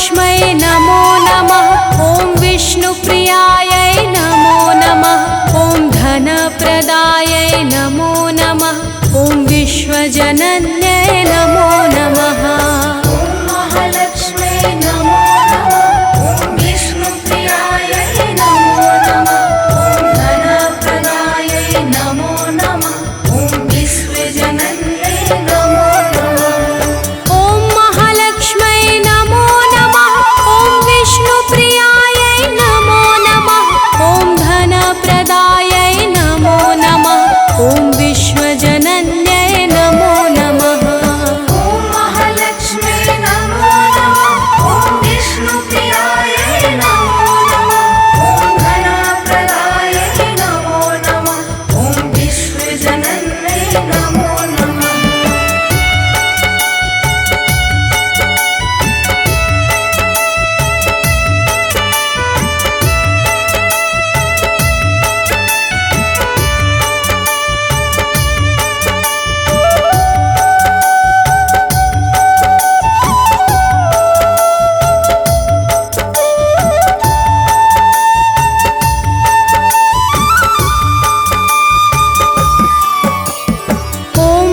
महालक्ष्मै नमो नमः। ॐ विष्णुप्रियायै नमो नमः। ॐ धनप्रदायै नमो नमः। ॐ विश्वजनन्यै नमो नमः। महालक्ष्मै नमो नमः। ॐ विष्णुप्रियायै नमो नमः। ॐ धनप्रदायै नमो नमः। ॐ विश्वजनन्यै नमो नमः। ॐ महालक्ष्मै नमो नमः। ॐ विष्णुप्रियायै नमो नमः। ॐ धनप्रदायै नमो नमः। ॐ विश्वजनन्यै नमो नमः। महालक्ष्मै नमो नमः। ॐ विष्णुप्रियायै नमो नमः। ॐ धनप्रदायै नमो नमः। ॐ विश्वजनन्यै नमो नमः।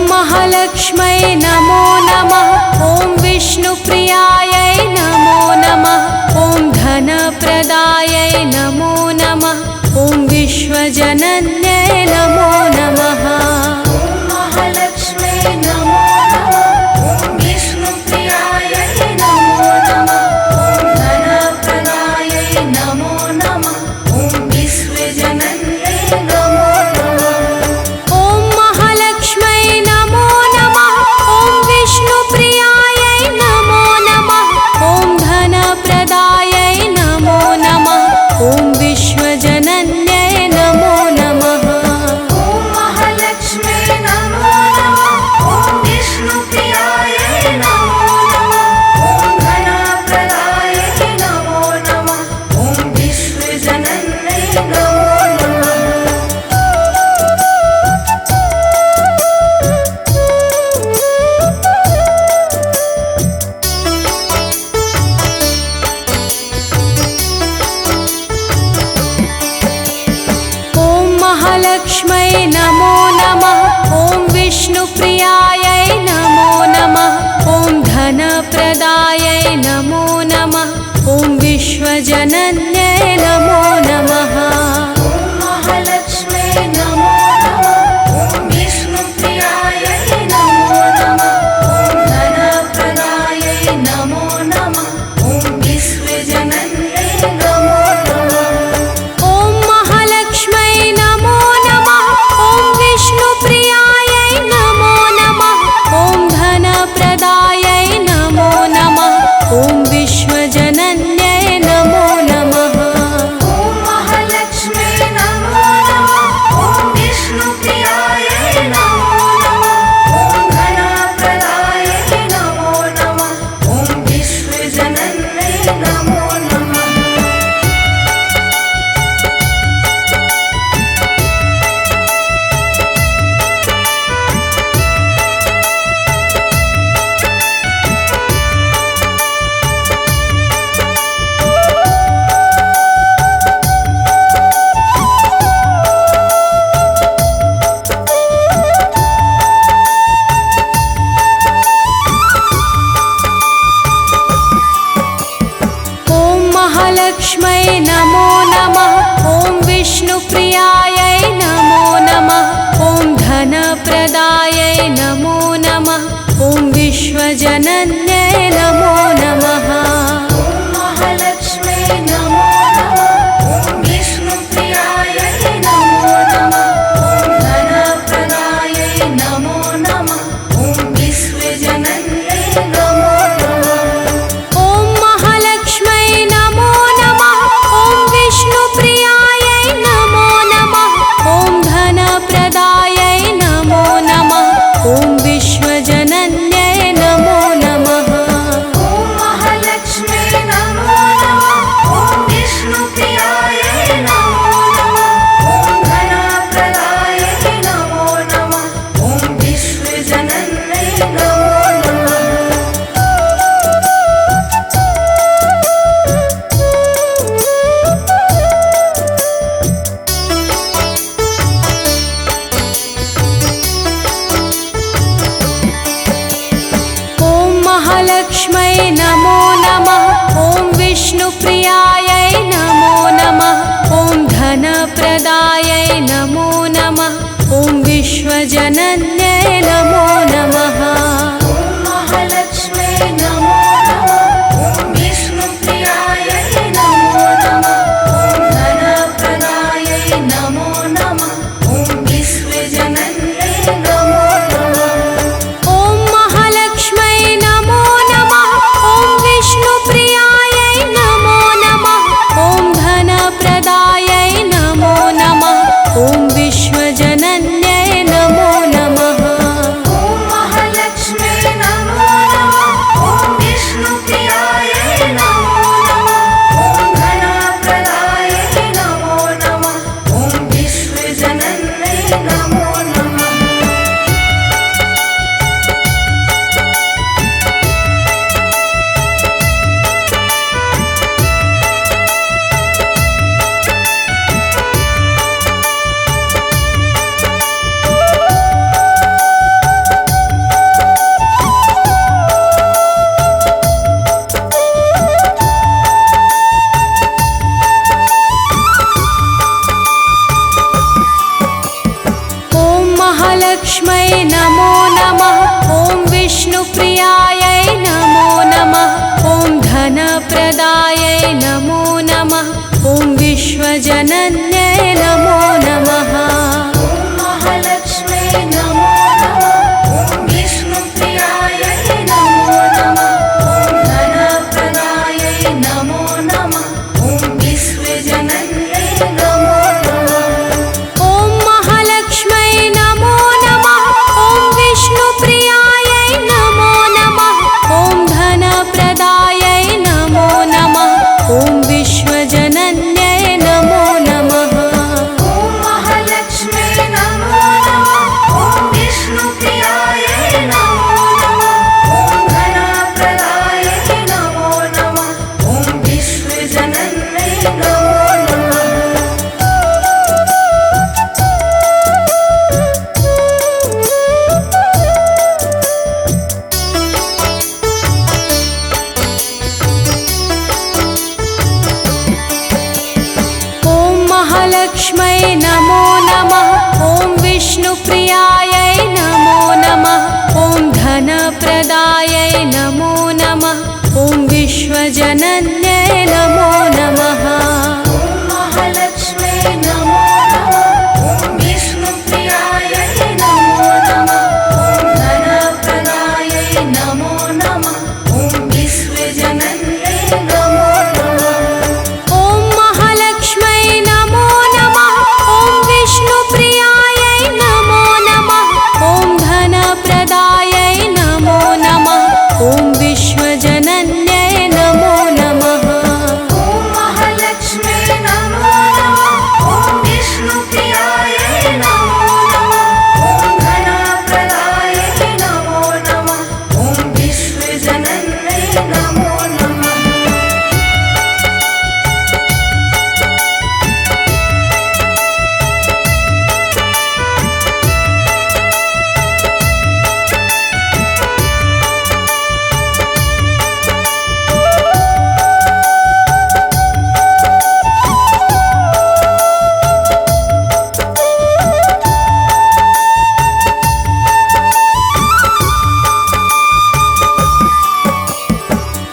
महालक्ष्मै नमो नमः। ॐ विष्णुप्रियायै नमो नमः। ॐ धनप्रदायै नमो नमः। ॐ विश्वजनन्यै नमो नमः। महालक्ष्मै नमो नमः। ॐ विष्णुप्रियायै नमो नमः। ॐ धनप्रदायै नमो नमः। ॐ विश्वजनन्यै नमो नमः। ॐ महालक्ष्मै नमो नमः। ॐ विष्णुप्रियायै नमो नमः। ॐ धनप्रदायै नमो नमः। ॐ विश्वजनन्यै नमो नमः। महालक्ष्मै नमो नमः। ॐ विष्णुप्रियायै नमो नमः। ॐ धनप्रदायै नमो नमः। ॐ विश्वजनन्यै नमो नमः। ॐ महालक्ष्मै नमो नमः। ॐ विष्णुप्रियायै नमो नमः। ॐ धनप्रदायै नमो नमः। ॐ विश्वजनन्यै नमो नमः। महालक्ष्मै नमो नमः। ॐ विष्णुप्रियायै नमो नमः। ॐ धनप्रदायै नमो नमः। ॐ विश्वजनन्यै नमो नमः। ॐ महालक्ष्मै नमो नमः। ॐ विष्णुप्रियायै नमो नमः। ॐ धनप्रदायै नमो नमः। ॐ विश्वजनन्यै नमो नमः। महालक्ष्मै नमो नमः। ॐ विष्णुप्रियायै नमो नमः। ॐ धनप्रदायै नमो नमः। ॐ विश्वजनन्यै नमो नमः। ॐ महालक्ष्मै नमो नमः। ॐ विष्णुप्रियायै नमो नमः। ॐ धनप्रदायै नमो नमः। ॐ विश्वजनन्यै नमो नमः। महालक्ष्मै नमो नमः। ॐ विष्णुप्रियायै नमो नमः। ॐ धनप्रदायै नमो नमः। ॐ विश्वजनन्यै नमो नमः। ॐ महालक्ष्मै नमो नमः। ॐ विष्णुप्रियायै नमो नमः। ॐ धनप्रदायै नमो नमः। ॐ विश्वजनन्यै नमो नमः। विश्वजनन्यै नमो नमः। ॐ महालक्ष्म्यै नमो नमः। ॐ विष्णुप्रियायै नमो नमः। ॐ धनप्रदायै नमो नमः। ॐ विश्वजनन्यै नमो नमः। ॐ महालक्ष्म्यै नमो नमः। ॐ विष्णुप्रियायै नमो नमः। ॐ धनप्रदायै नमो नमः। ॐ विश्वजनन्यै नमो नमः। ॐ महालक्ष्म्यै नमो नमः। ॐ विष्णुप्रियायै नमो नमः। ॐ धनप्रदायै नमो नमः। ॐ विश्वजनन्यै नमो नमः। ॐ महालक्ष्म्यै नमो नमः। ॐ विष्णुप्रियायै नमो नमः। ॐ धनप्रदायै नमो नमः। ॐ विश्वजनन्यै नमो नमः। ॐ महालक्ष्म्यै नमो नमः। ॐ विष्णुप्रियायै नमो नमः। ॐ धनप्रदायै नमो नमः। ॐ विश्वजनन्यै नमो नमः। ॐ महालक्ष्म्यै नमो नमः। ॐ विष्णुप्रियायै नमो नमः। ॐ धनप्रदायै नमो नमः। ॐ विश्वजनन्यै नमो नमः। ॐ महालक्ष्म्यै नमो नमः। ॐ विष्णुप्रियायै नमो नमः। ॐ धनप्रदायै नमो नमः। ॐ विश्वजनन्यै नमो नमः। ॐ महालक्ष्म्यै नमो नमः। ॐ विष्णुप्रियायै नमो नमः। ॐ धनप्रदायै नमो नमः। ॐ विश्वजनन्यै नमो नमः। ॐ महालक्ष्म्यै नमो नमः। ॐ विष्णुप्रियायै नमो नमः। ॐ धनप्रदायै नमो नमः। ॐ विश्वजनन्यै नमो नमः। ॐ महालक्ष्म्यै नमो नमः। ॐ विष्णुप्रियायै नमो नमः। ॐ धनप्रदायै नमो नमः। ॐ विश्वजनन्यै नमो नमः। ॐ महालक्ष्म्यै नमो नमः। ॐ विष्णुप्रियायै नमो नमः। ॐ धनप्रदायै नमो नमः। ॐ विश्वजनन्यै नमो नमः।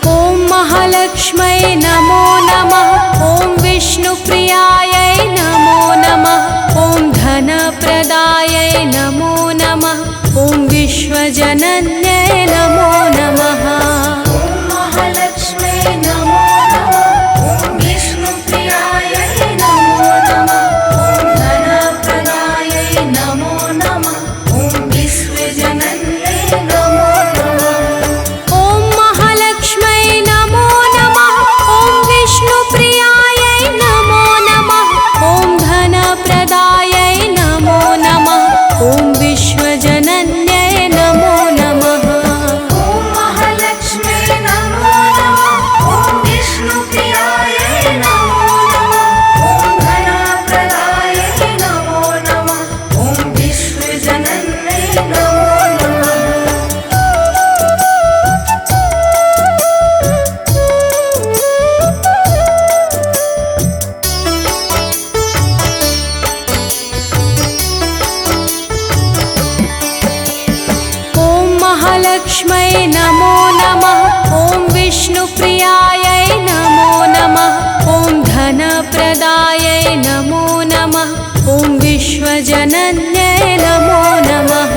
ॐ महालक्ष्म्यै नमो नमः। ॐ विष्णुप्रियायै नमो नमः। ॐ धनप्रदायै नमो नमः। ॐ विश्वजनन्यै नमो नमः। ॐ महालक्ष्म्यै नमो नमः। ॐ विष्णुप्रियायै नमो नमः। ॐ धनप्रदायै नमो नमः। ॐ विश्वजनन्यै नमो नमः। ॐ महालक्ष्म्यै नमो नमः। ॐ विष्णुप्रियायै नमो नमः। ॐ धनप्रदायै नमो नमः। ॐ विश्वजनन्यै नमो नमः। ॐ महालक्ष्म्यै महालक्ष्मै नमो नमः। ॐ विष्णुप्रियायै नमो नमः। ॐ धनप्रदायै नमो नमः। ॐ विश्वजनन्यै नमो नमः।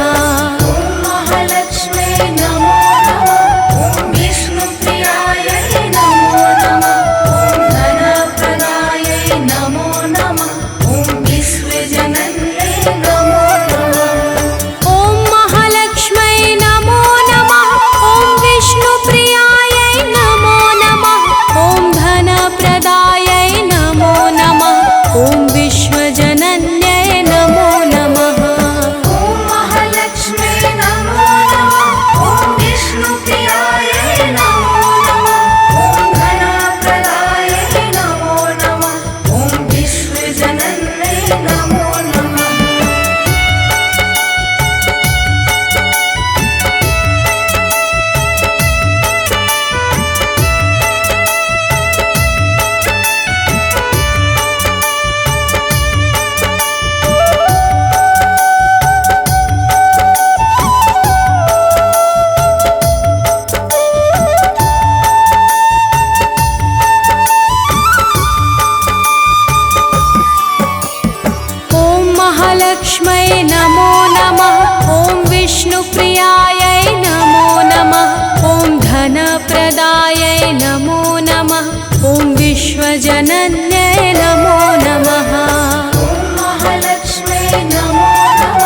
महालक्ष्मै नमो नमः। ॐ विष्णुप्रियायै नमो नमः। ॐ धनप्रदायै नमो नमः। ॐ विश्वजनन्यै नमो नमः। ॐ महालक्ष्मै नमो नमः। ॐ विष्णुप्रियायै नमो नमः। ॐ धनप्रदायै नमो नमः। ॐ विश्वजनन्यै नमो नमः। ॐ महालक्ष्मै नमो नमः। ॐ विष्णुप्रियायै नमो नमः। ॐ धनप्रदायै नमो नमः। ॐ विश्वजनन्यै नमो नमः। ॐ महालक्ष्मै नमो नमः। ॐ विष्णुप्रियायै नमो नमः। ॐ धनप्रदायै नमो नमः। ॐ विश्वजनन्यै नमो नमः। ॐ महालक्ष्मै नमो नमः।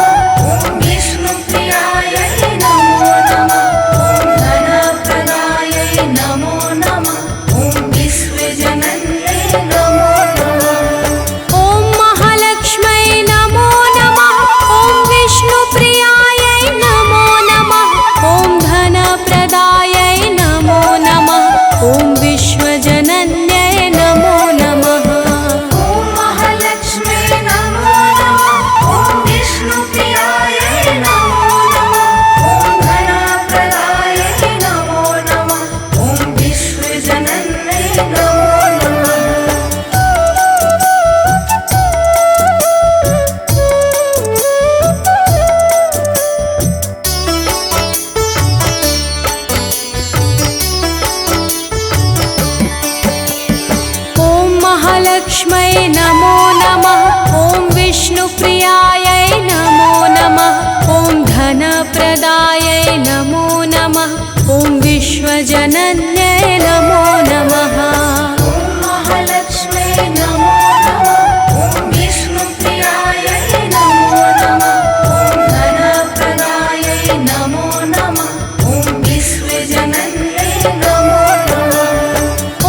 ॐ विष्णुप्रियायै नमो नमः। ॐ धनप्रदायै नमो नमः। ॐ विश्वजनन्यै नमो नमः। ॐ महालक्ष्मै नमो नमः। ॐ विष्णुप्रियायै नमो नमः। ॐ धनप्रदायै नमो नमः। ॐ विश्वजनन्यै नमो नमः। ॐ महालक्ष्मै नमो नमः। ॐ विष्णुप्रियायै नमो नमः। ॐ धनप्रदायै नमो नमः। ॐ विश्वजनन्यै नमो नमः। ॐ महालक्ष्मै नमो नमः। ॐ विष्णुप्रियायै नमो नमः। ॐ धनप्रदायै नमो नमः। ॐ विश्वजनन्यै नमो नमः। ॐ महालक्ष्मै नमो नमः। ॐ विष्णुप्रियायै नमो नमः। ॐ धनप्रदायै नमो नमः। ॐ विश्वजनन्यै नमो नमः।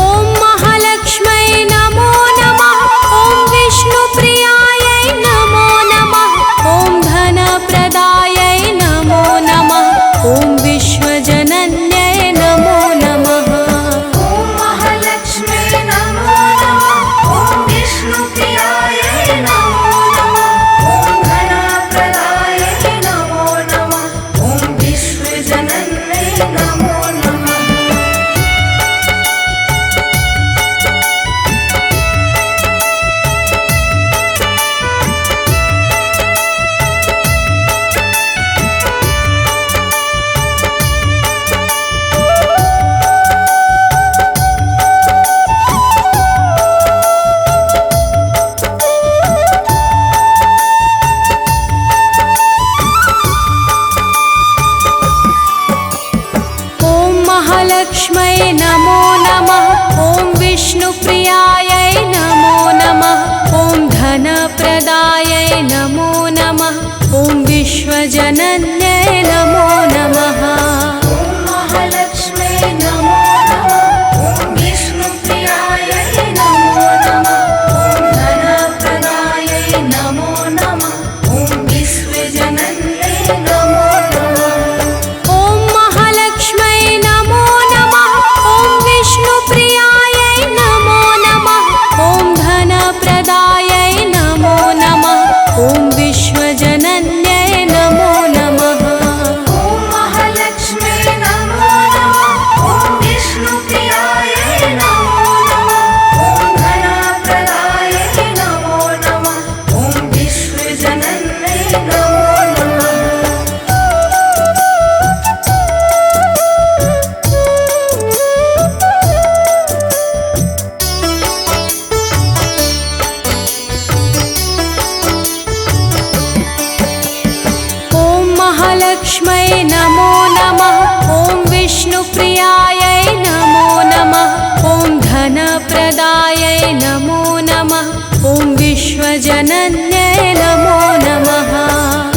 ॐ महालक्ष्मै नमो नमः। ॐ विष्णुप्रियायै नमो नमः। ॐ धनप्रदायै नमो नमः। ॐ विश्वजनन्यै नमो नमः। ॐ महालक्ष्मै नमो नमः। ॐ विष्णुप्रियायै नमो नमः। ॐ धनप्रदायै नमो नमः। ॐ विश्वजनन्यै नमो नमः। ॐ महालक्ष्मै नमो नमः। ॐ विष्णुप्रियायै नमो नमः। ॐ धनप्रदायै नमो नमः। ॐ विश्वजनन्यै नमो नमः। ॐ महालक्ष्मै नमो नमः। ॐ विष्णुप्रियायै नमो नमः। ॐ धनप्रदायै नमो नमः। ॐ विश्वजनन्यै नमो नमः। ॐ महालक्ष्मै नमो नमः। ॐ विष्णुप्रियायै नमो नमः। ॐ धनप्रदायै नमो नमः। ॐ विश्वजनन्यै नमो नमः। ॐ विश्वजनन्यै नमो नमः।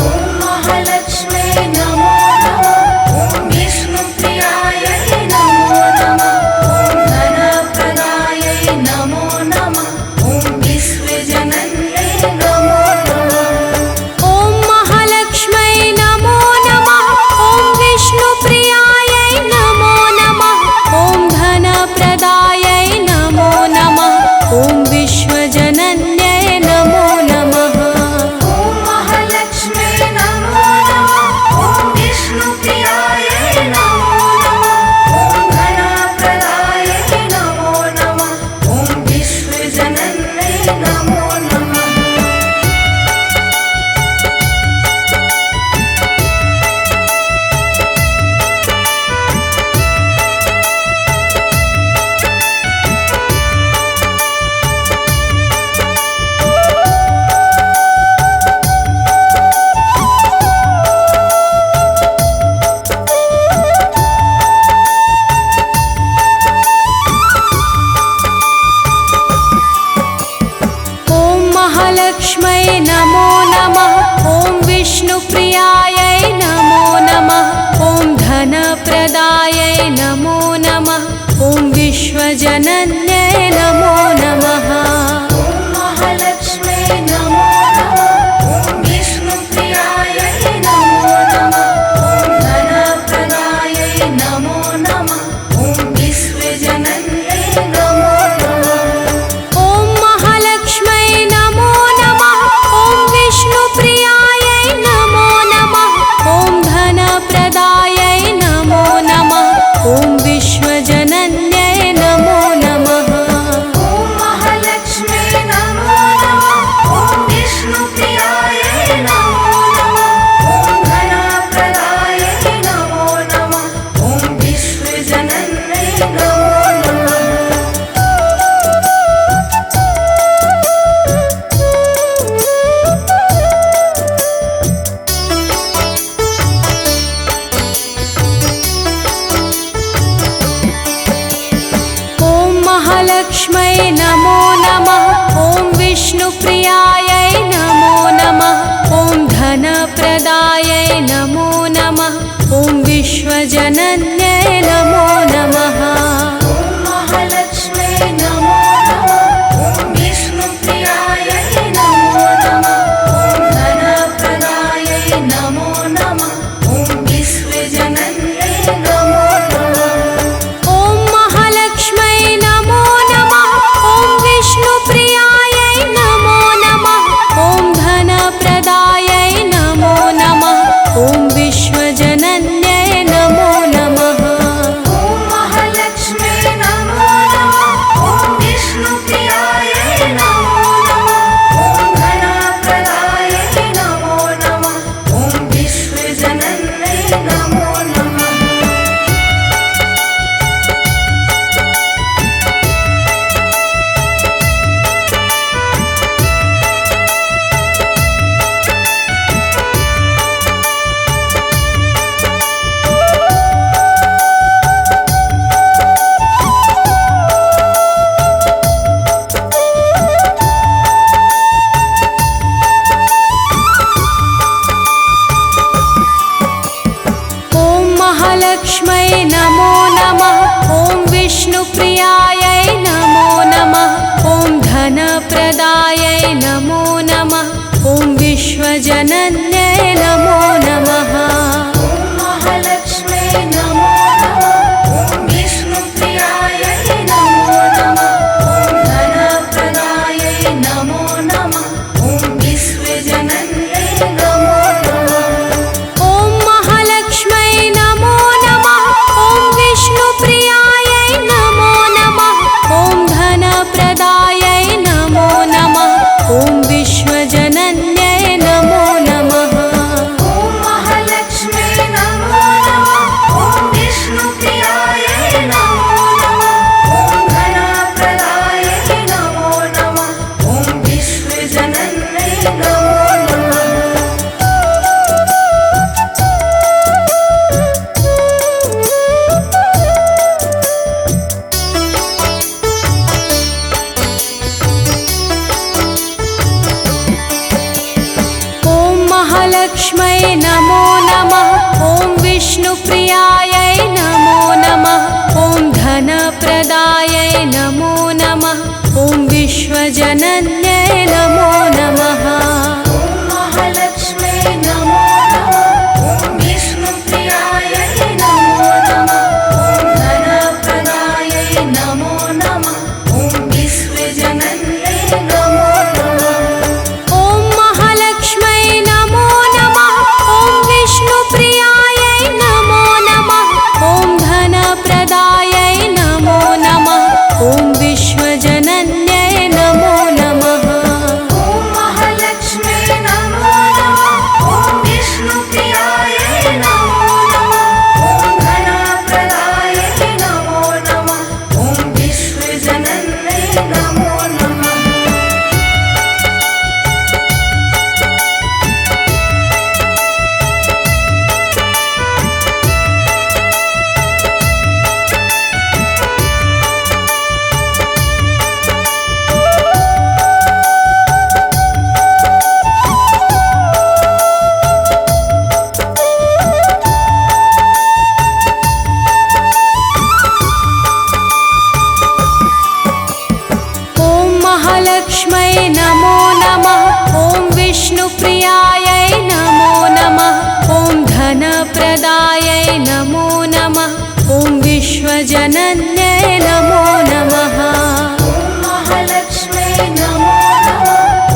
ॐ महालक्ष्म्यै नमो नमः। ॐ विष्णुप्रियायै नमो नमः। ॐ धनप्रदायै नमो नमः। ॐ विश्वजनन्यै नमो नमः। ॐ महालक्ष्म्यै नमो नमः। ॐ विष्णुप्रियायै नमो नमः। ॐ धनप्रदायै नमो नमः। ॐ विश्वजनन्यै नमो नमः। ॐ महालक्ष्म्यै नमो नमः। ॐ विष्णुप्रियायै नमो नमः। ॐ धनप्रदायै नमो नमः। ॐ विश्वजनन्यै नमो नमः। ॐ महालक्ष्म्यै नमो नमः। ॐ विष्णुप्रियायै नमो नमः। ॐ धनप्रदायै नमो नमः। ॐ विश्वजनन्यै नमो नमः। ॐ महालक्ष्म्यै नमो नमः। ॐ विष्णुप्रियायै नमो नमः। ॐ धनप्रदायै नमो नमः। ॐ विश्वजनन्यै नमो नमः। ॐ महालक्ष्म्यै नमो नमः। ॐ विष्णुप्रियायै नमो नमः। ॐ धनप्रदायै नमो नमः। ॐ विश्वजनन्यै नमो नमः। ॐ महालक्ष्म्यै नमो नमः। ॐ विष्णुप्रियायै नमो नमः। ॐ धनप्रदायै नमो नमः। ॐ विश्वजनन्यै नमो नमः। ॐ महालक्ष्म्यै नमो नमः। ॐ विष्णुप्रियायै नमो नमः। ॐ धनप्रदायै नमो नमः। ॐ विश्वजनन्यै नमो नमः। ॐ महालक्ष्म्यै नमो नमः। ॐ विष्णुप्रियायै नमो नमः। ॐ धनप्रदायै नमो नमः। ॐ विश्वजनन्यै नमो नमः। ॐ महालक्ष्म्यै नमो नमः। ॐ विष्णुप्रियायै नमो नमः। ॐ धनप्रदायै नमो नमः। ॐ विश्वजनन्यै नमो नमः। ॐ महालक्ष्म्यै नमो नमः। ॐ विष्णुप्रियायै नमो नमः। ॐ धनप्रदायै नमो नमः। ॐ विश्वजनन्यै नमो नमः। ॐ महालक्ष्म्यै नमो नमः। ॐ विष्णुप्रियायै नमो नमः। ॐ धनप्रदायै नमो नमः। ॐ विश्वजनन्यै नमो नमः। ॐ महालक्ष्म्यै नमो नमः। ॐ विष्णुप्रियायै नमो नमः। ॐ धनप्रदायै नमो नमः। ॐ विश्वजनन्यै नमो नमः। ॐ महालक्ष्म्यै नमो नमः। ॐ विष्णुप्रियायै नमो नमः। ॐ धनप्रदायै नमो नमः। ॐ विश्वजनन्यै नमो नमः। ॐ महालक्ष्म्यै नमो नमः। विष्णुप्रियायै नमो नमः ॐ धनप्रदायै नमो नमः ॐ विश्वजनन्यै नमो नमः ॐ महालक्ष्म्यै नमो नमः ॐ विष्णुप्रियायै नमो नमः ॐ धनप्रदायै नमो नमः ॐ विश्वजनन्यै नमो नमः ॐ महालक्ष्म्यै नमो नमः ॐ विष्णुप्रियायै नमो नमः ॐ धनप्रदायै नमो नमः ॐ विश्वजनन्यै नमो नमः ॐ महालक्ष्म्यै नमो नमः ॐ विष्णुप्रियायै नमो नमः ॐ धनप्रदायै नमो नमः ॐ विश्वजनन्यै नमो नमः ॐ महालक्ष्म्यै नमो नमः ॐ विष्णुप्रियायै नमो नमः ॐ धनप्रदायै नमो नमः ॐ विश्वजनन्यै नमो नमः ॐ महालक्ष्म्यै नमो नमः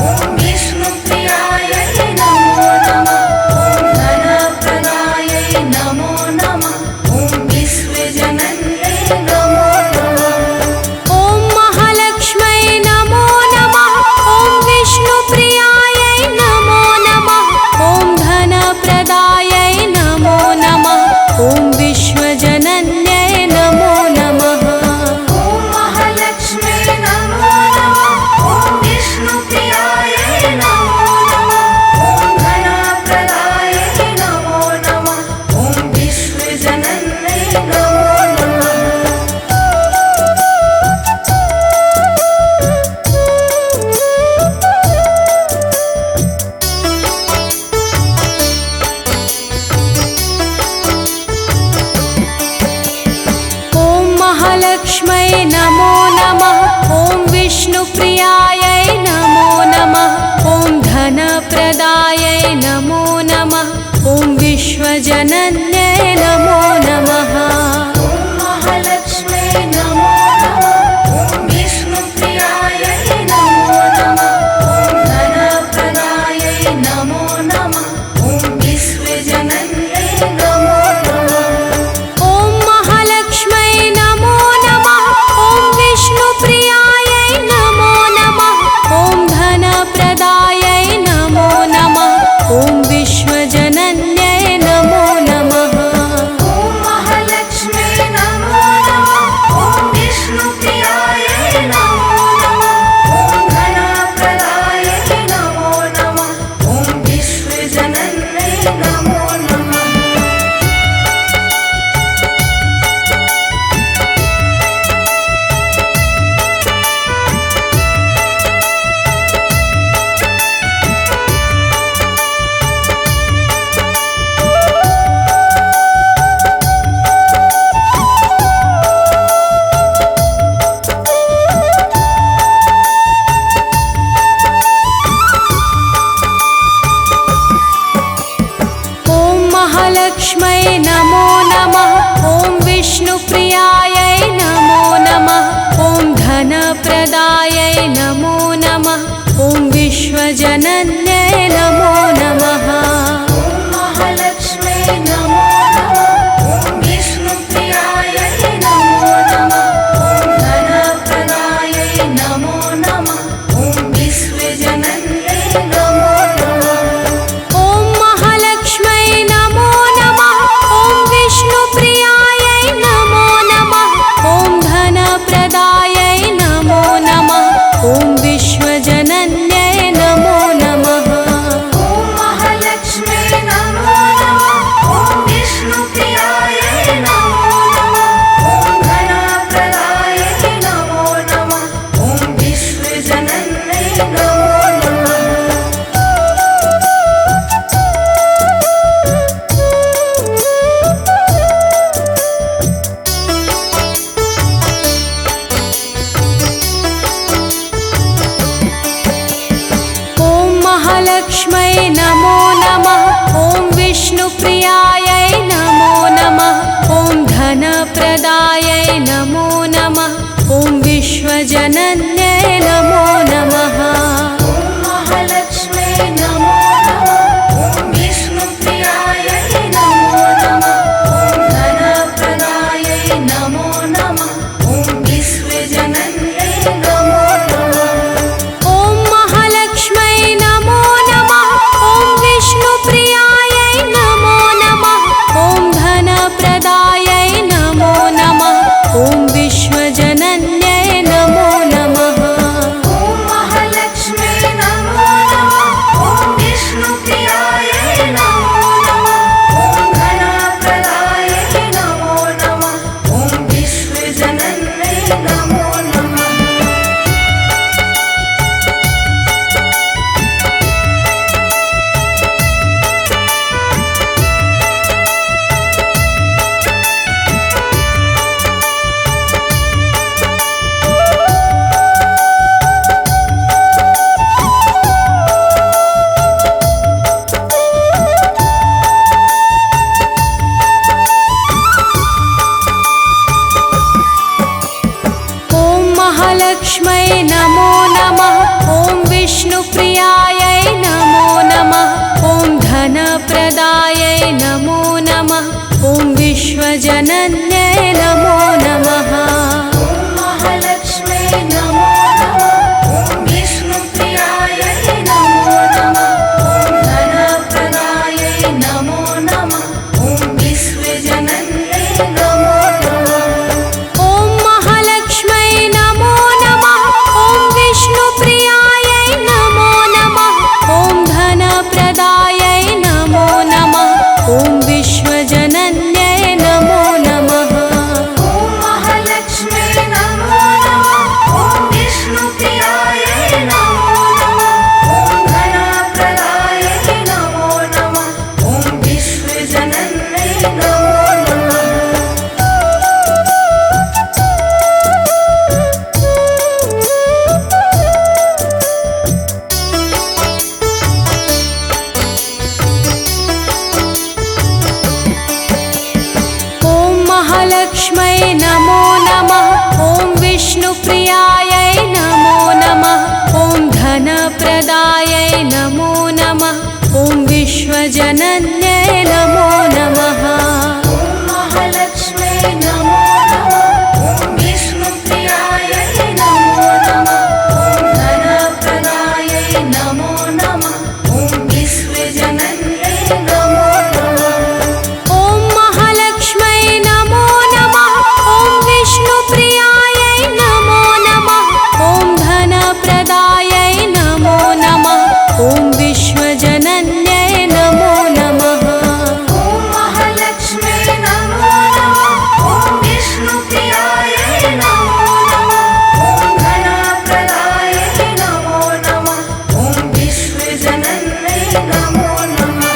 ॐ विष्णुप्रियायै नमो नमः ॐ धनप्रदायै नमो नमः ॐ विश्वजनन्यै नमो नमः ॐ महालक्ष्म्यै नमो नमः ॐ विष्णुप्रियायै नमो नमः ॐ धनप्रदायै नमो नमः ॐ विश्वजनन्यै नमो नमः ॐ महालक्ष्म्यै नमो नमः ॐ विष्णुप्रियायै नमो नमः ॐ धनप्रदायै नमो नमः ॐ विश्वजनन्यै नमो नमः ॐ महालक्ष्म्यै नमो नमः ॐ विष्णुप्रियायै नमो नमः ॐ धनप्रदायै नमो नमः ॐ विश्वजनन्यै नमो नमः ॐ महालक्ष्म्यै नमो नमः ॐ विष्णुप्रियायै नमो नमः ॐ धनप्रदायै नमो नमः ॐ विश्वजनन्यै नमो नमः ॐ महालक्ष्म्यै नमो नमः ॐ विष्णुप्रियायै नमो नमः ॐ धनप्रदायै नमो नमः ॐ विश्वजनन्यै नमो नमः विष्णुप्रियायै नमो नमः ॐ धनप्रदायै नमो नमः ॐ विश्वजनन्यै नमो नमः ॐ महालक्ष्म्यै नमो नमः ॐ विष्णुप्रियायै नमो नमः ॐ धनप्रदायै नमो नमः ॐ विश्वजनन्यै नमो नमः ॐ महालक्ष्म्यै नमो नमः ॐ विष्णुप्रियायै नमो नमः ॐ धनप्रदायै नमो नमः ॐ विश्वजनन्यै नमो नमः ॐ महालक्ष्म्यै नमो नमः ॐ विष्णुप्रियायै नमो नमः ॐ धनप्रदायै नमो नमः ॐ विश्वजनन्यै नमो नमः ॐ महालक्ष्म्यै नमो नमः ॐ विष्णुप्रियायै नमो नमः ॐ धनप्रदायै नमो नमः ॐ विश्वजनन्यै नमो नमः ॐ महालक्ष्म्यै नमो नमः ॐ विष्णुप्रियायै नमो नमः ॐ धनप्रदायै नमो नमः ॐ विश्वजनन्यै नमो नमः ॐ महालक्ष्म्यै नमो नमः ॐ विष्णुप्रियायै नमो नमः ॐ धनप्रदायै नमो नमः ॐ विश्वजनन्यै नमो नमः ॐ महालक्ष्म्यै नमो नमः ॐ विष्णुप्रियायै नमो नमः ॐ धनप्रदायै नमो नमः ॐ विश्वजनन्यै नमो नमः ॐ महालक्ष्म्यै नमो नमः ॐ विष्णुप्रियायै नमो नमः ॐ धनप्रदायै नमो नमः ॐ विश्वजनन्यै नमो नमः ॐ महालक्ष्म्यै नमो नमः ॐ विष्णुप्रियायै नमो नमः ॐ धनप्रदायै नमो नमः ॐ विश्वजनन्यै नमो नमः ॐ महालक्ष्म्यै नमो नमः ॐ विष्णुप्रियायै नमो नमः ॐ धनप्रदायै नमो नमः ॐ विश्वजनन्यै नमो नमः ॐ महालक्ष्म्यै नमो नमः ॐ विष्णुप्रियायै नमो नमः ॐ धनप्रदायै नमो नमः ॐ विश्वजनन्यै नमो नमः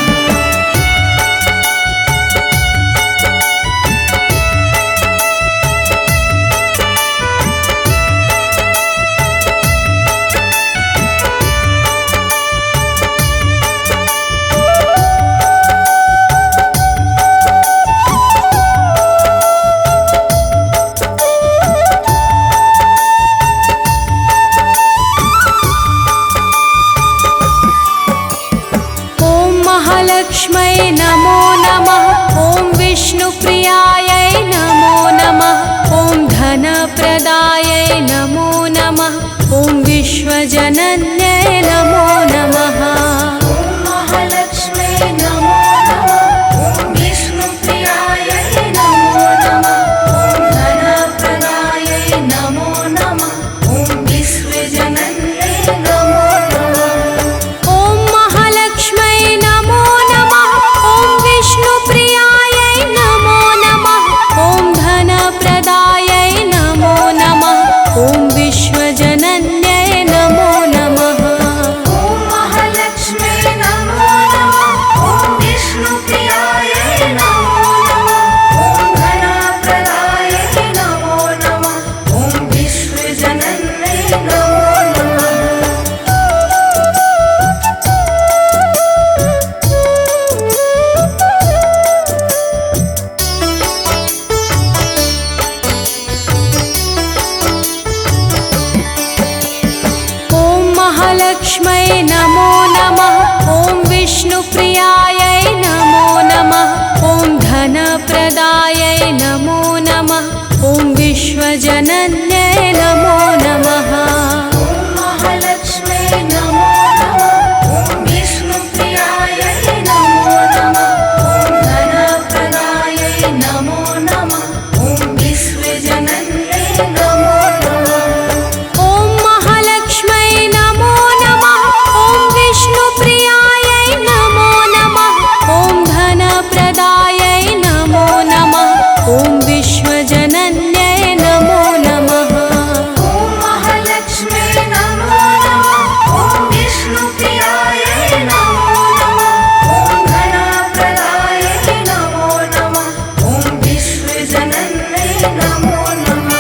ॐ महालक्ष्म्यै नमो नमः ॐ विष्णुप्रियायै नमो नमः ॐ धनप्रदायै नमो नमः ॐ विश्वजनन्यै नमो नमः ॐ महालक्ष्म्यै नमो नमः ॐ विष्णुप्रियायै नमो नमः ॐ धनप्रदायै नमो नमः ॐ विश्वजनन्यै नमो नमः ॐ महालक्ष्म्यै नमो नमः ॐ विष्णुप्रियायै नमो नमः ॐ धनप्रदायै नमो नमः ॐ विश्वजनन्यै नमो नमः ॐ महालक्ष्म्यै महालक्ष्मै नमो नमः ॐ विष्णुप्रियायै नमो नमः ॐ धनप्रदायै नमो नमः ॐ विश्वजनन्यै नमो नमः महालक्ष्मै नमो नमः ॐ विष्णुप्रियायै नमो नमः ॐ धनप्रदायै नमो नमः ॐ विश्वजनन्यै नमो नमः ॐ महालक्ष्मै नमो नमः ॐ विष्णुप्रियायै नमो नमः ॐ धनप्रदायै नमो नमः ॐ विश्वजनन्यै नमो नमः ॐ महालक्ष्मै नमो नमः ॐ विष्णुप्रियायै नमो नमः ॐ धनप्रदायै नमो नमः ॐ विश्वजनन्यै नमो नमः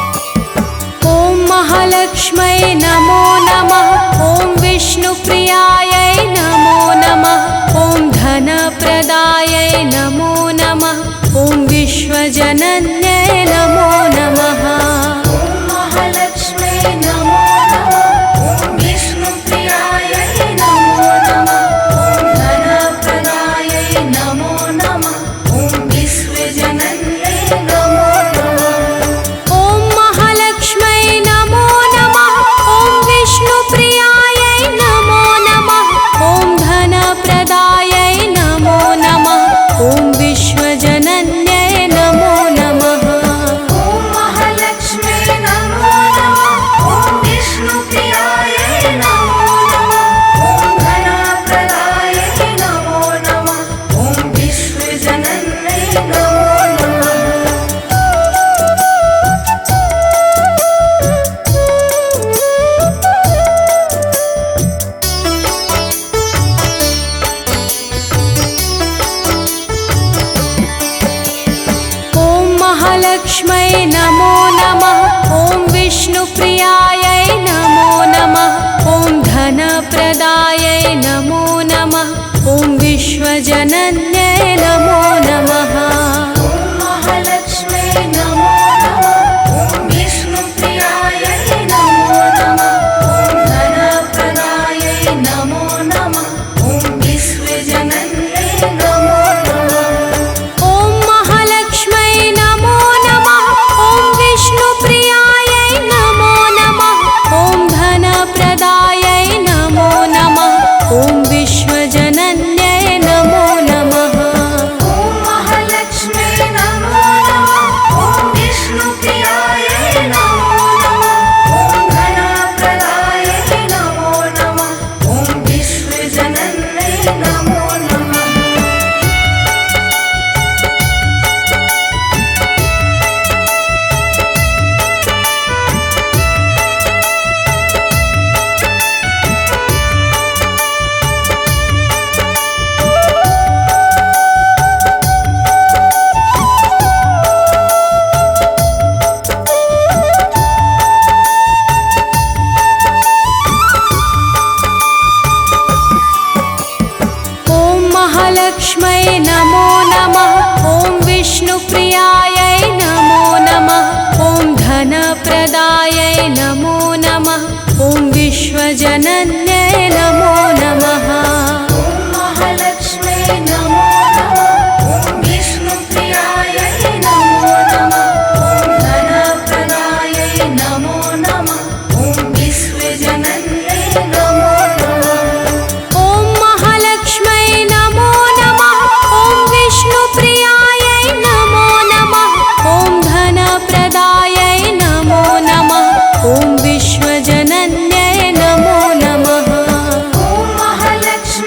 ॐ महालक्ष्मै नमो नमः ॐ विष्णुप्रियायै नमो नमः ॐ धनप्रदायै नमो नमः ॐ विश्वजनन्यै नमो नमः ॐ महालक्ष्मै नमो नमः ॐ विष्णुप्रियायै नमो नमः ॐ धनप्रदायै नमो नमः ॐ विश्वजनन्यै नमो नमः ॐ महालक्ष्मै नमो नमः ॐ विष्णुप्रियायै नमो नमः ॐ धनप्रदायै नमो नमः ॐ विश्वजनन्यै नमो नमः ॐ महालक्ष्मै नमो नमः ॐ विष्णुप्रियायै नमो नमः ॐ धनप्रदायै नमो नमः ॐ विश्वजनन्यै नमो नमः ॐ महालक्ष्मै नमो नमः ॐ विष्णुप्रियायै नमो नमः ॐ धनप्रदायै नमो नमः ॐ विश्वजनन्यै नमो नमः ॐ महालक्ष्मै नमो नमः ॐ विष्णुप्रियायै नमो नमः ॐ धनप्रदायै नमो नमः ॐ विश्वजनन्यै नमो नमः ॐ महालक्ष्मै नमो नमः ॐ विष्णुप्रियायै नमो नमः ॐ धनप्रदायै नमो नमः ॐ विश्वजनन्यै नमो नमः ॐ महालक्ष्मै नमो नमः ॐ विष्णुप्रियायै नमो नमः ॐ धनप्रदायै नमो नमः ॐ विश्वजनन्यै नमो नमः ॐ महालक्ष्मै नमो नमः ॐ विष्णुप्रियायै नमो नमः ॐ धनप्रदायै नमो नमः ॐ विश्वजनन्यै नमो नमः ॐ महालक्ष्मै नमो नमः ॐ विष्णुप्रियायै नमो नमः ॐ धनप्रदायै नमो नमः ॐ विश्वजनन्यै नमो नमः ॐ महालक्ष्मै नमो नमः ॐ विष्णुप्रियायै नमो नमः ॐ धनप्रदायै नमो नमः ॐ विश्वजनन्यै नमो नमः ॐ महालक्ष्मै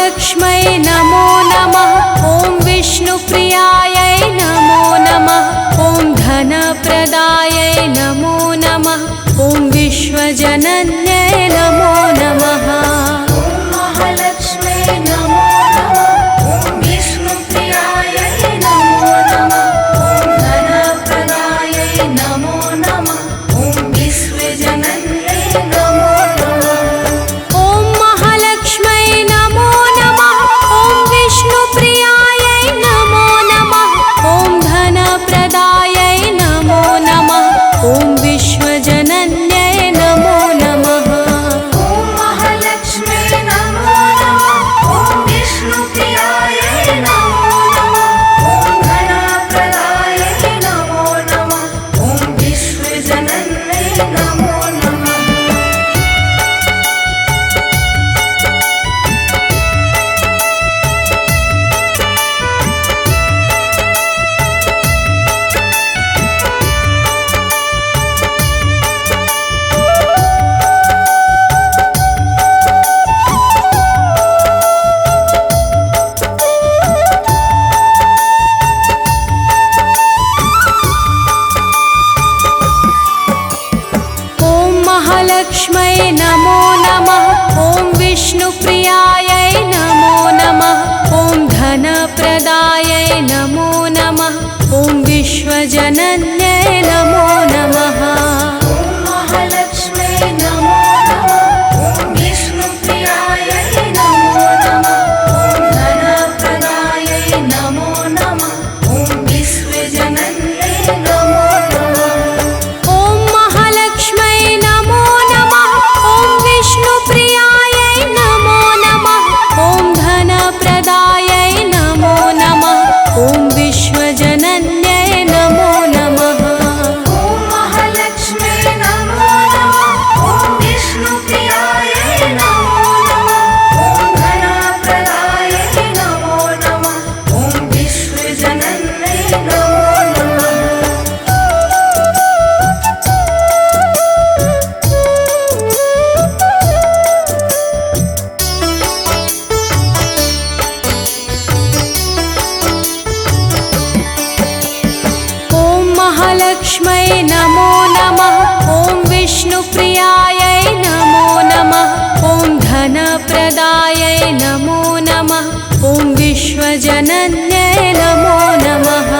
महालक्ष्मै नमो नमः। ॐ विष्णुप्रियायै नमो नमः। ॐ धनप्रदायै नमो नमः। ॐ विश्वजनन्यै नमो नमः। ॐ महालक्ष्मै नमो नमः। ॐ विष्णुप्रियायै नमो नमः। ॐ धनप्रदायै नमो नमः। ॐ विश्वजनन्यै नमो नमः। ॐ महालक्ष्मै नमो नमः। ॐ विष्णुप्रियायै नमो नमः। ॐ धनप्रदायै नमो नमः। ॐ विश्वजनन्यै नमो नमः। ॐ महालक्ष्मै नमो नमः। ॐ विष्णुप्रियायै नमो नमः। ॐ धनप्रदायै नमो नमः। ॐ विश्वजनन्यै नमो नमः। ॐ महालक्ष्मै नमो नमः। ॐ विष्णुप्रियायै नमो नमः। ॐ धनप्रदायै नमो नमः। ॐ विश्वजनन्यै नमो नमः। ॐ महालक्ष्मै नमो नमः। ॐ विष्णुप्रियायै नमो नमः। ॐ धनप्रदायै नमो नमः। ॐ विश्वजनन्यै नमो नमः। ॐ महालक्ष्मै नमो नमः। ॐ विष्णुप्रियायै नमो नमः। ॐ धनप्रदायै नमो नमः। ॐ विश्वजनन्यै नमो नमः। ॐ महालक्ष्मै नमो नमः। ॐ विष्णुप्रियायै नमो नमः। ॐ धनप्रदायै नमो नमः। ॐ विश्वजनन्यै नमो नमः। ॐ महालक्ष्मै नमो नमः। ॐ विष्णुप्रियायै नमो नमः। ॐ धनप्रदायै नमो नमः। ॐ विश्वजनन्यै नमो नमः।